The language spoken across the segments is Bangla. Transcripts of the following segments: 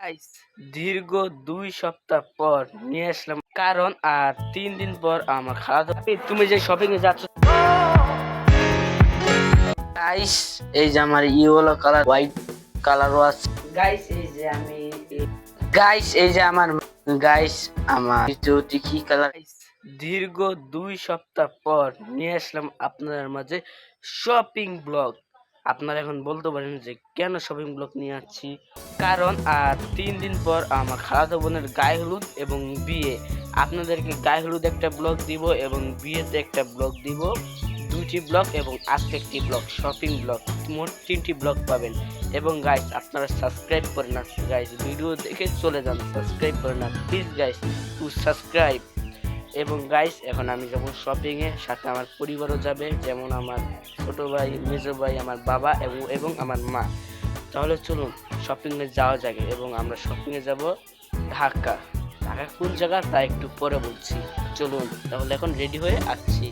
গাইস, দীর্ঘ 2 সপ্তাহ পর নিয়ে আসলাম, কারণ আর 3 দিন পর আমার খালাতো তুমি যে শপিং এ যাচ্ছ গাইস। এই যে আমার ইয়েলো কালার, হোয়াইট কালারও আছে গাইস। এই যে আমার গাইস, আমার জুটি কি কালার। দীর্ঘ 2 সপ্তাহ পর নিয়ে আসলাম আপনাদের মাঝে শপিং ব্লগ। আপনারা এখন বলতে পারেন যে কেন শপিং ব্লগ নিয়ে আসছি, কারণ আর 3 দিন পর আমার খালাতো বোনের গায়ে হলুদ এবং বিয়ে। আপনাদেরকে গায়ে হলুদ একটা ব্লগ দিব এবং বিয়েতে একটা ব্লগ দিব, 2টি ব্লগ, এবং আজকে একটি ব্লগ শপিং ব্লগ, মোট 3টি ব্লগ পাবেন। এবং গাইস, আপনারা সাবস্ক্রাইব করে না গাইস, ভিডিও দেখে চলে যান, সাবস্ক্রাইব করে না প্লিজ গাইস, টু সাবস্ক্রাইব। এবং গাইস, এখন আমি যাবো শপিং এ, সাথে আমার পরিবারও যাবে, যেমন আমার ছোট ভাই, মেজো ভাই, আমার বাবা এবং আমার মা। তাহলে চলুন শপিং এ যাওয়া যাক। এবং আমরা শপিং এ যাব ঢাকা। ঢাকা কোন জায়গা তা একটু পরে বলছি, চলুন তাহলে এখন রেডি হয়ে আসছি।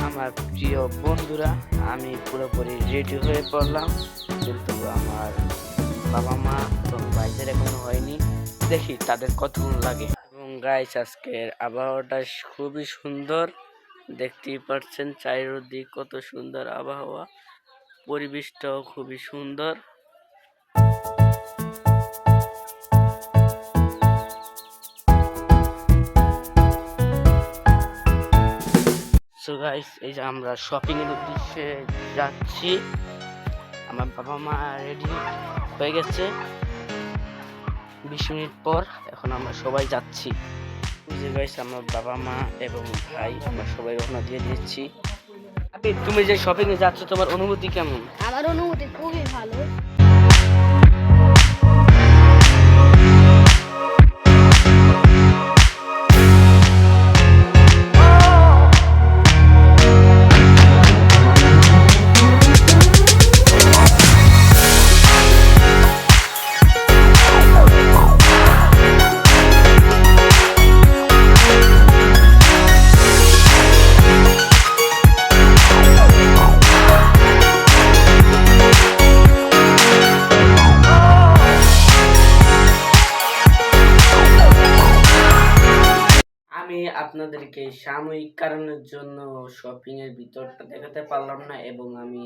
আমার প্রিয় বন্ধুরা, আমি পুরোপুরি রেডি হয়ে পড়লাম, কিন্তু আমার বাবা মা এবং ভাইদের এখনো হয়নি, দেখি তাদের কতক্ষণ লাগে। এবং গাইস, আজকের আবহাওয়াটা খুবই সুন্দর, দেখতেই পাচ্ছেন চারিদিক কত সুন্দর আবহাওয়া, পরিবেশটাও খুবই সুন্দর। সো গাইস, এই যে আমরা শপিং এর উদ্দেশ্যে যাচ্ছি, আমার বাবা মা রেডি হয়ে গেছে 20 মিনিট পর, এখন আমরা সবাই যাচ্ছি। যে গাইস, আমার বাবা মা এবং ভাই আমরা সবাই রওনা দিয়ে দিচ্ছি। তুমি যে শপিং এ যাচ্ছ, তোমার অনুভূতি কেমন? আমার অনুভূতি খুবই ভালো। আমি আপনাদেরকে সাময়িক কারণের জন্য শপিং এর ভিতরটা দেখাতে পারলাম না, এবং আমি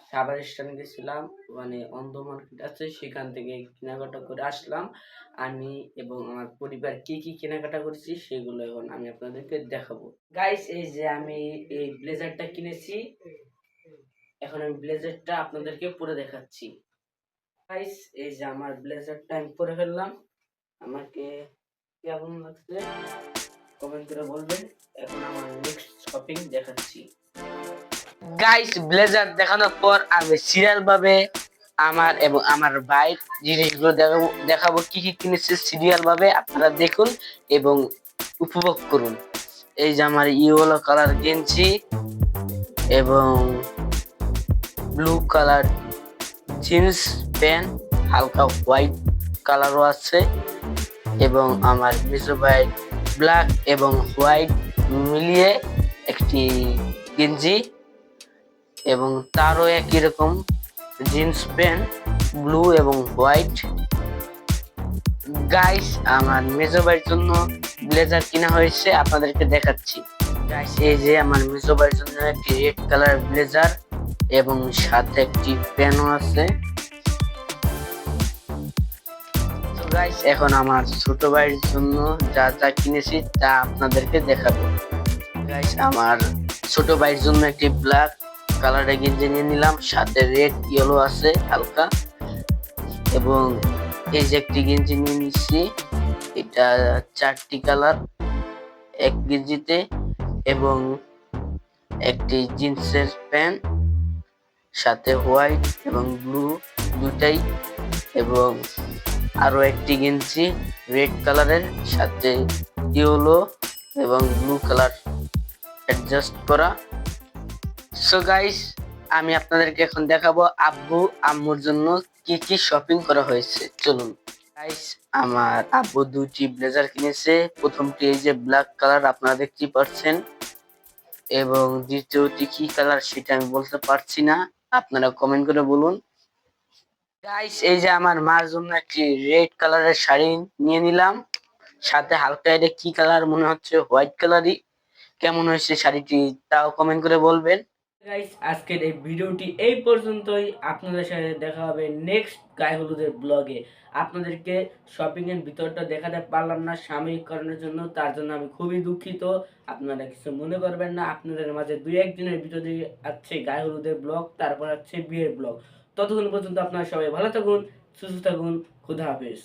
সাভার স্ট্যান্ড গেছিলাম, মানে অন্ধ মার্কেট আছে, সেখান থেকে কেনাকাটা করে আসলাম। আমি এবং আমার পরিবার কি কি কেনাকাটা করেছি সেগুলো এখন আমি আপনাদেরকে দেখাবো। গাইস, এই যে আমি এই ব্লেজারটা কিনেছি, এখন আমি ব্লেজারটা আপনাদেরকে পরে দেখাচ্ছি। গাইস, এই যে আমার ব্লেজারটা আমি পরে ফেললাম, আমাকে কেমন লাগছে কমেন্ট করে বলবেন। এখন আমার নেক্সট শপিং দেখাচ্ছি। গাইস, ব্লেজার দেখানোর পর আমি সিরিয়াল ভাবে আমার এবং আমার ভাইয়ের জিনিসগুলো দেখাবো কি কি কিনেছে সিরিয়াল ভাবে, আপনারা দেখুন এবং উপভোগ করুন। এই যে আমার ইয়েলো কালার গেঞ্জি এবং ব্লু কালার জিন্স প্যান্ট, হালকা হোয়াইট কালারও আছে, এবং আমার মেজো ভাই ব্ল্যাক এবং হোয়াইট মিলিয়ে একটি গেঞ্জি, এবং তারও একই রকম জিন্স প্যান্ট ব্লু এবং হোয়াইট। গাইস, আমার মেজো ভাইয়ের জন্য ব্লেজার কিনা হয়েছে, আপনাদেরকে দেখাচ্ছি। গাইস, এই যে আমার মেজো ভাইয়ের জন্য একটি রেড কালার ব্লেজার এবং সাথে একটি প্যানও আছে। গাইস, এখন আমার ছোট ভাইয়ের জন্য যা যা কিনেছি তা আপনাদেরকে দেখাবো। গাইস, আমার ছোট ভাইয়ের জন্য একটি ব্ল্যাক কালারের গেঞ্জি নিয়ে নিলাম, সাথে রেড ইয়েলো আছে হালকা, এবং এই যে একটি গেঞ্জি নিয়ে নিচ্ছি, এটা 4টি কালার এক গেঞ্জিতে, এবং একটি জিন্সের প্যান্ট সাথে হোয়াইট এবং ব্লু দুটাই, এবং আরো একটি গেঞ্জি রেড কালারের সাথে ইয়েলো এবং ব্লু কালার অ্যাডজাস্ট করা। সো গাইস, আমি আপনাদেরকে এখন দেখাবো আব্বু আম্মুর জন্য কি কি শপিং করা হয়েছে, চলুন। গাইস, আমার আব্বু 2টি ব্লেজার কিনেছে, প্রথমটি এই যে ব্ল্যাক কালার আপনারা দেখতে পাচ্ছেন, এবং দ্বিতীয়টি কি কালার সেটা আমি বলতে পারছি না, আপনারা কমেন্ট করে বলুন। গাইস, এই যে আমার মার জন্য একটি রেড কালারের শাড়ি নিয়ে নিলাম, সাথে হালকা এটা কি কালার মনে হচ্ছে, হোয়াইট কালারই। কেমন হয়েছে শাড়িটি তাও কমেন্ট করে বলবেন। গাইস, আজকের এই ভিডিওটি এই পর্যন্তই। আপনাদের সাথে দেখা হবে নেক্সট গায়ে হলুদের ব্লগে। আপনাদেরকে শপিং এর ভিতরটা দেখাতে পারলাম না সাময়িক কারণের জন্য, তার জন্য আমি খুবই দুঃখিত। আপনারা কিছু মনে করবেন না। আপনাদের মাঝে দুই একদিনের ভিতরে আছে গায়ে হলুদের ব্লগ, তারপর আছে বিয়ের ব্লগ। ততক্ষণ পর্যন্ত আপনারা সবাই ভালো থাকুন, সুস্থ থাকুন। খুদা হাফেজ।